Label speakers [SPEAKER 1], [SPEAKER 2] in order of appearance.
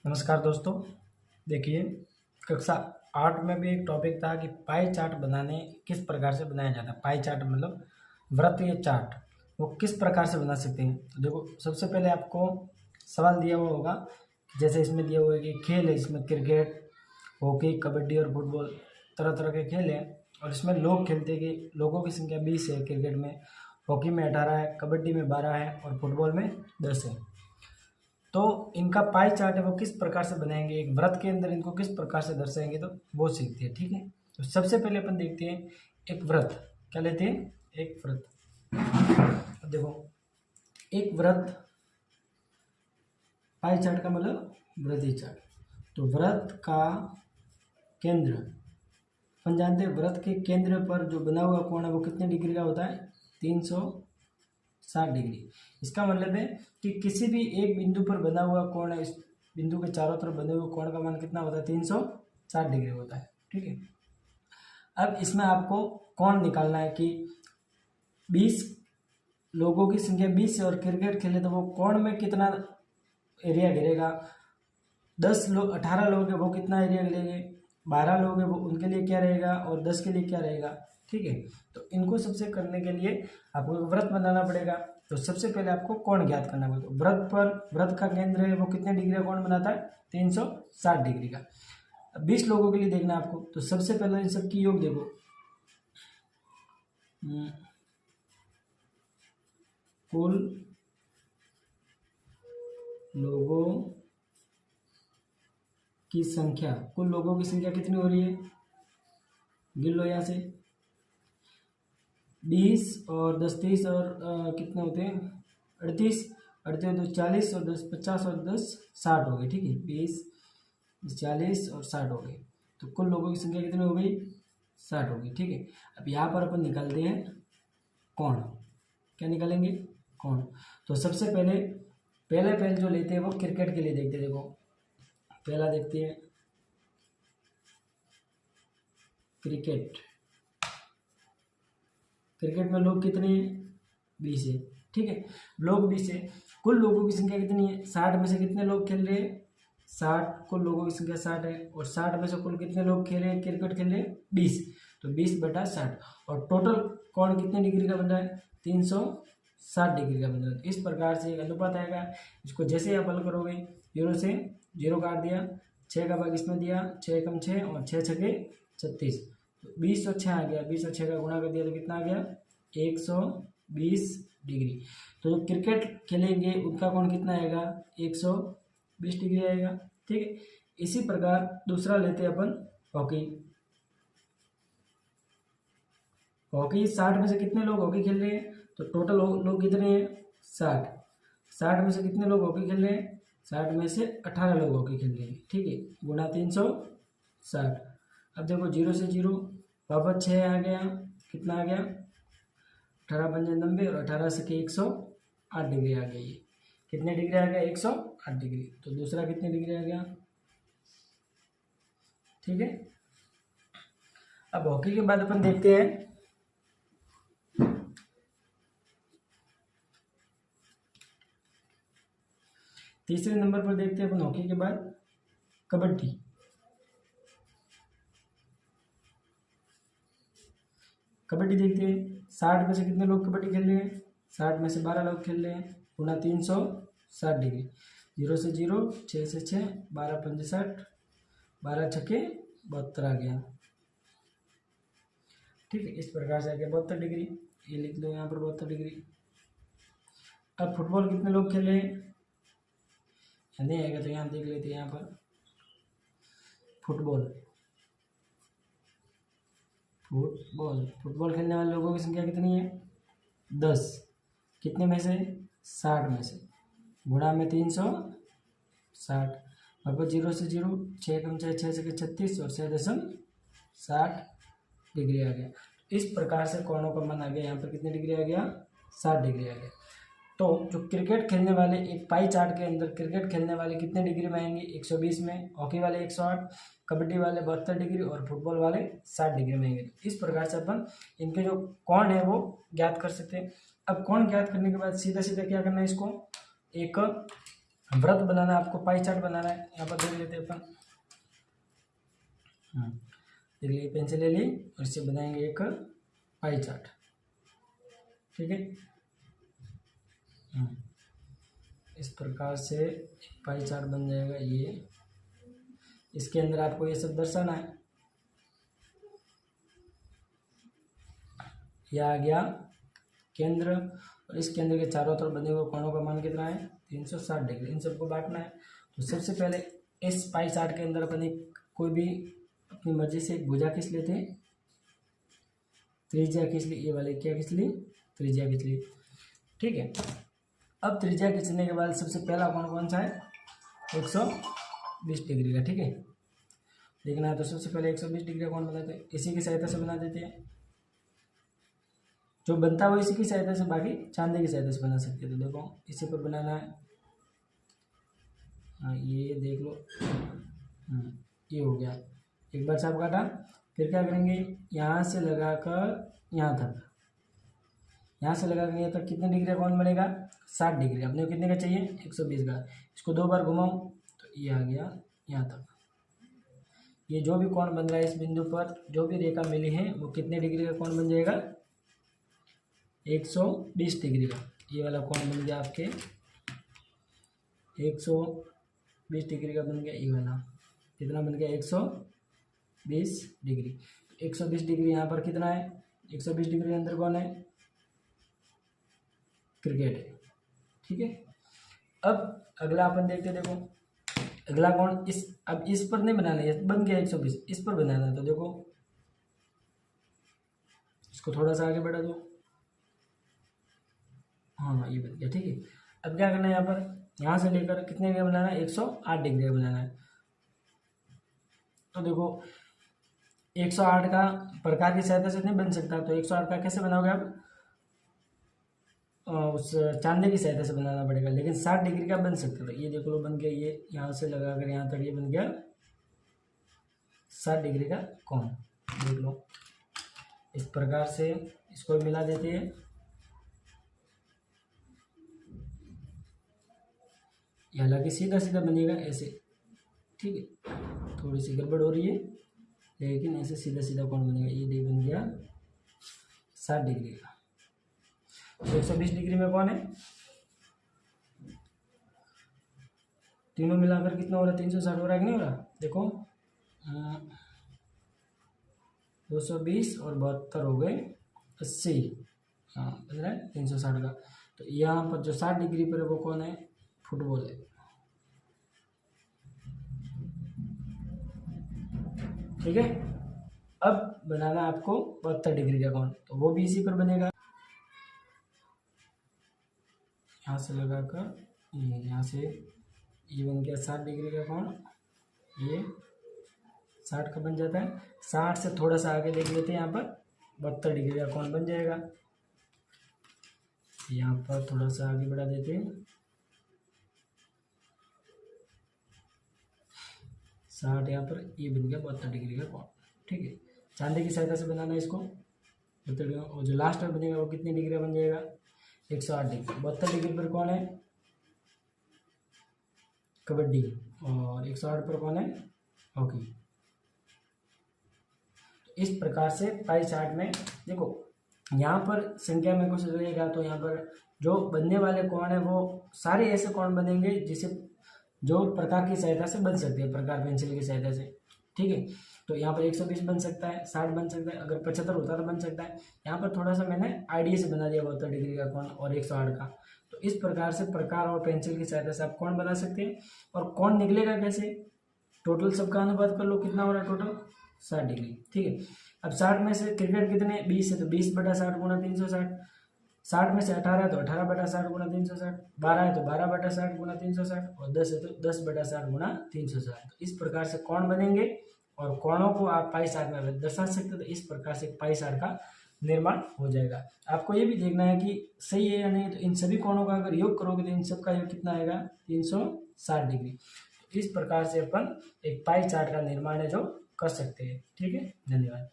[SPEAKER 1] नमस्कार दोस्तों। देखिए, कक्षा 8 में भी एक टॉपिक था कि पाई चार्ट बनाने किस प्रकार से बनाया जाता है। पाई चार्ट मतलब वृत्त या चार्ट, वो किस प्रकार से बना सकते हैं। तो देखो, सबसे पहले आपको सवाल दिया हुआ होगा, जैसे इसमें दिया हुआ है कि खेल है, इसमें क्रिकेट, हॉकी, कबड्डी और फुटबॉल, तरह तरह के खेल हैं। और इसमें लोग खेलते हैं कि लोगों की संख्या 20 है। क्रिकेट में, हॉकी में 18 है, कबड्डी में 12 है और फुटबॉल में 10 है। तो इनका पाई चार्ट है वो किस प्रकार से बनाएंगे, एक वृत्त के अंदर इनको किस प्रकार से दर्शाएंगे, तो वो सीखते हैं। ठीक है, तो सबसे पहले अपन देखते हैं एक वृत्त। क्या लेते हैं? एक वृत्त। अब देखो, एक वृत्त, पाई चार्ट का मतलब वृत्तीय चार्ट। तो वृत्त का केंद्र, अपन जानते हैं वृत्त के केंद्र पर जो बना हुआ कोण है वो कितने डिग्री का होता है? 360 डिग्री। इसका मतलब है कि किसी भी एक बिंदु पर बना हुआ कोण है, इस बिंदु के चारों तरफ बने हुए कोण का मान कितना होता है? 360 डिग्री होता है। ठीक है, अब इसमें आपको कोण निकालना है कि 20 लोगों की संख्या 20 है और क्रिकेट खेले तो वो कोण में कितना एरिया घेरेगा। 10 लोग, 18 लोग हैं, वो कितना एरिया घेरेंगे। 12 लोग हैं, वो उनके लिए क्या रहेगा और 10 के लिए क्या रहेगा। ठीक है, तो इनको सबसे करने के लिए आपको एक वृत्त बनाना पड़ेगा। तो सबसे पहले आपको कोण ज्ञात करना पड़ेगा। तो वृत्त पर, वृत्त का केंद्र है वो कितने डिग्री का कोण बनाता है? 360 डिग्री का। अब 20 लोगों के लिए देखना है आपको, तो सबसे पहले इन सबकी योग देखो। कुल लोगों की संख्या, कुल लोगों की संख्या कितनी हो रही है? गिन लो यहाँ से। 20 और 10 30 और कितने होते हैं? 38। 38 तो 40 और 10 50 और 10 60 हो गए। ठीक है, 20 40 और 60 हो गए। तो कुल लोगों की संख्या कितनी हो गई? 60 हो गई। ठीक है, अब यहाँ पर अपन निकालते हैं कोण। क्या निकालेंगे? कोण। तो सबसे पहले पहले जो लेते हैं वो क्रिकेट के लिए देखते हैं। देखो, पहला देखते हैं क्रिकेट। क्रिकेट में लोग कितने हैं? 20 है। ठीक है, लोग 20 है। कुल लोगों की संख्या कितनी है? 60 में से कितने लोग खेल रहे हैं? 60। कुल लोगों की संख्या 60 है और 60 में से कुल कितने लोग खेल रहे हैं, क्रिकेट खेल रहे हैं? 20। तो 20/60। और टोटल कोण कितने डिग्री का बन रहा है? 360 डिग्री का बन रहा है। तो इस प्रकार से एक अनुपात आएगा। इसको जैसे आप हल करोगे, 0 से 0 काट दिया, 6 का भाग इसमें दिया, 6 कम 6 और 6 छके 36। 20 और 6 आ गया, 20 और 6 का गुणा कर दिया तो कितना आ गया? 120 डिग्री। तो जो क्रिकेट खेलेंगे उनका कोण कितना आएगा? 120 डिग्री आएगा। ठीक है, इसी प्रकार दूसरा लेते हैं अपन हॉकी। हॉकी 60 में से कितने लोग हॉकी खेल रहे हैं? तो टोटल लोग कितने हैं? 60। 60 में से कितने लोग हॉकी खेल रहे हैं? 60 में से 18 लोग हॉकी खेल रहे हैं। ठीक है, गुणा 360। अब देखो, 0 से 0 वापस 6 आ गया, कितना आ गया? 18 पंजे 90 और 18 से 108 डिग्री आ गई। कितने डिग्री आ गया? 108 डिग्री। तो दूसरा कितने डिग्री आ गया? ठीक है, अब हॉकी के बाद अपन देखते हैं तीसरे नंबर पर, देखते हैं अपन हॉकी के बाद कबड्डी। कबड्डी देखते हैं, 60 में से कितने लोग कबड्डी खेल रहे हैं? 60 में से 12 लोग खेल रहे हैं, गुणा 360 डिग्री। 0 से 0, 6 से 6, 12 पंजे 60, 12 छक्के 72 आ गया। ठीक है, इस प्रकार से आ गया 72 डिग्री। ये लिख लो यहाँ पर 72 डिग्री। अब फुटबॉल कितने लोग खेल रहे हैं? नहीं आएगा तो यहाँ देख लेते हैं। यहाँ पर फुटबॉल फुटबॉल खेलने वाले लोगों की संख्या कितनी है? 10। कितने में से? 60 में से, गुणा में 360। वापस 0 से 0, 6 कम 6, 6 से 36 और 6.60 डिग्री आ गया। इस प्रकार से कोणों का मान आ गया। यहाँ पर कितने डिग्री आ गया? 60 डिग्री आ गया। तो जो क्रिकेट खेलने वाले, एक पाई चार्ट के अंदर क्रिकेट खेलने वाले कितने डिग्री में आएंगे? 120 में। हॉकी वाले 108, कबड्डी वाले 72 डिग्री और फुटबॉल वाले 60 डिग्री में आएंगे। इस प्रकार से अपन इनके जो कोण है वो ज्ञात कर सकते हैं। अब कोण ज्ञात करने के बाद सीधा सीधा क्या करना है, इसको एक वृत्त बनाना है, आपको पाई चार्ट बनाना है। यहाँ पर देख लेते हैं अपन। देख लीजिए, पेंसिल ले ली और इससे बनाएंगे एक पाई चार्ट। ठीक है, इस प्रकार से एक पाई चार्ट बन जाएगा ये। इसके अंदर आपको ये सब दर्शाना है। यह आ गया केंद्र, और इस केंद्र के चारों तरफ बने हुए कोणों का मान कितना है? 360 डिग्री। इन सबको बांटना है। तो सबसे पहले इस पाई चार्ट के अंदर अपन कोई भी अपनी मर्जी से एक भुजा खींच लेते हैं, त्रिज्या खींच ली, ये वाले क्या खींच ली? त्रिज्या खींच ली। ठीक है, अब त्रिज्या खींचने के बाद सबसे पहला कोण कौन सा है? 120 डिग्री का। ठीक है, देखना है तो सबसे पहले 120 डिग्री का कोण बनाते हैं, इसी की सहायता से बना देते हैं। जो बनता है वो इसी की सहायता से, बाकी चांदी की सहायता से बना सकते हैं। तो देखो इसी पर बनाना है। हाँ, ये देख लो, ये हो गया। एक बार चाप काटा, फिर क्या करेंगे? यहाँ से लगाकर यहाँ तक, यहाँ से लगाकर यहाँ तक कितने डिग्री का कोण बनेगा? 60 डिग्री। अपने को कितने का चाहिए? 120 का। इसको 2 बार घुमाओ तो ये आ गया यहाँ तक। ये जो भी कोण बन रहा है इस बिंदु पर, जो भी रेखा मिली है वो कितने डिग्री का कोण बन जाएगा? 120 डिग्री का। ये वाला कोण बन गया आपके 120 डिग्री का बन गया। ये वाला कितना बन गया? 120 डिग्री। 120 डिग्री यहाँ पर कितना है? 120 डिग्री के अंदर कौन है? क्रिकेट है। ठीक है, अब अगला अपन देखते, देखो अगला कोण अब इस पर नहीं बनाना है, बन गया 120, इस पर बनाना है। तो देखो इसको थोड़ा सा आगे बढ़ा दो। हाँ, ये बन गया। ठीक है, अब क्या करना है? यहाँ पर यहाँ से लेकर कितने डिग्री बनाना है? 108 डिग्री का बनाना है। तो देखो 108 का प्रकार की सहायता से नहीं बन सकता, तो 108 का कैसे बनाओगे आप? उस चांदी की सहायता से बनाना पड़ेगा, लेकिन 60 डिग्री का बन सकता है। ये देख लो बन गया। ये यहाँ से लगाकर यहाँ तक ये बन गया 60 डिग्री का कोण। देख लो इस प्रकार से इसको मिला देते हैं। हालांकि सीधा सीधा बनेगा ऐसे। ठीक है, थोड़ी सी गड़बड़ हो रही है, लेकिन ऐसे सीधा सीधा कोण बनेगा। ये देख बन गया 60 डिग्री का। 120 डिग्री में कौन है? तीनों मिलाकर कितना हो रहा है? 360 हो रहा है कि नहीं हो रहा? देखो 220 और 72 हो गए 80। हाँ, बन रहा है 360 का। तो यहाँ पर जो 60 डिग्री पर है वो कौन है? फुटबॉल है। ठीक है, अब बनाना आपको 72 डिग्री का कोण, तो वो भी इसी पर बनेगा। यहाँ से लगाकर ये यहाँ से ये बन गया 60 डिग्री का कोण। ये 60 का बन जाता है। 60 से थोड़ा सा आगे देख लेते हैं, यहाँ पर 72 डिग्री का कोण बन जाएगा। यहाँ पर थोड़ा सा आगे बढ़ा देते हैं। 60 यहाँ पर ये बन गया 72 डिग्री का कोण। ठीक है, चांदी की सहायता से बनाना है इसको 72 डिग्री। और जो लास्ट में बनेगा वो कितनी डिग्री का बन जाएगा? 108 डिग्री। 72 डिग्री पर कौन है? कबड्डी। और 108 पर कौन है? हॉकी। इस प्रकार से पाई चार्ट में देखो, यहाँ पर संख्या में कुछ रहेगा तो यहाँ पर जो बनने वाले कोण है वो सारे ऐसे कोण बनेंगे जिसे जो प्रकार की सहायता से बन सकते हैं, प्रकार पेंसिल की सहायता से। ठीक है, तो यहाँ पर 120 बन सकता है, 60 बन सकता है, अगर 75 होता तो बन सकता है। यहाँ पर थोड़ा सा मैंने आइडिया से बना दिया 72 डिग्री का कोण और 108 का। तो इस प्रकार से प्रकार और पेंसिल की सहायता से आप कोण बना सकते हैं। और कोण निकलेगा कैसे? टोटल सबका अनुपात कर लो, कितना हो रहा है टोटल? 60 डिग्री। ठीक है, अब 60 में से क्रिकेट कितने? 20 है, तो 20/60 गुणा 360। 60 में से 18 है तो 18/60 गुणा 360। 12 है तो 12/60 गुणा 360। और 10 है तो 10/60 गुणा 360। तो इस प्रकार से कोण बनेंगे और कोणों को आप पाई चार्ट में दर्शा सकते हो। तो इस प्रकार से पाई चार्ट का निर्माण हो जाएगा। आपको ये भी देखना है कि सही है या नहीं। तो इन सभी कोणों का अगर योग करोगे तो इन सब का योग कितना आएगा? 360 डिग्री। इस प्रकार से अपन एक पाई चार्ट का निर्माण है जो कर सकते हैं। ठीक है, धन्यवाद।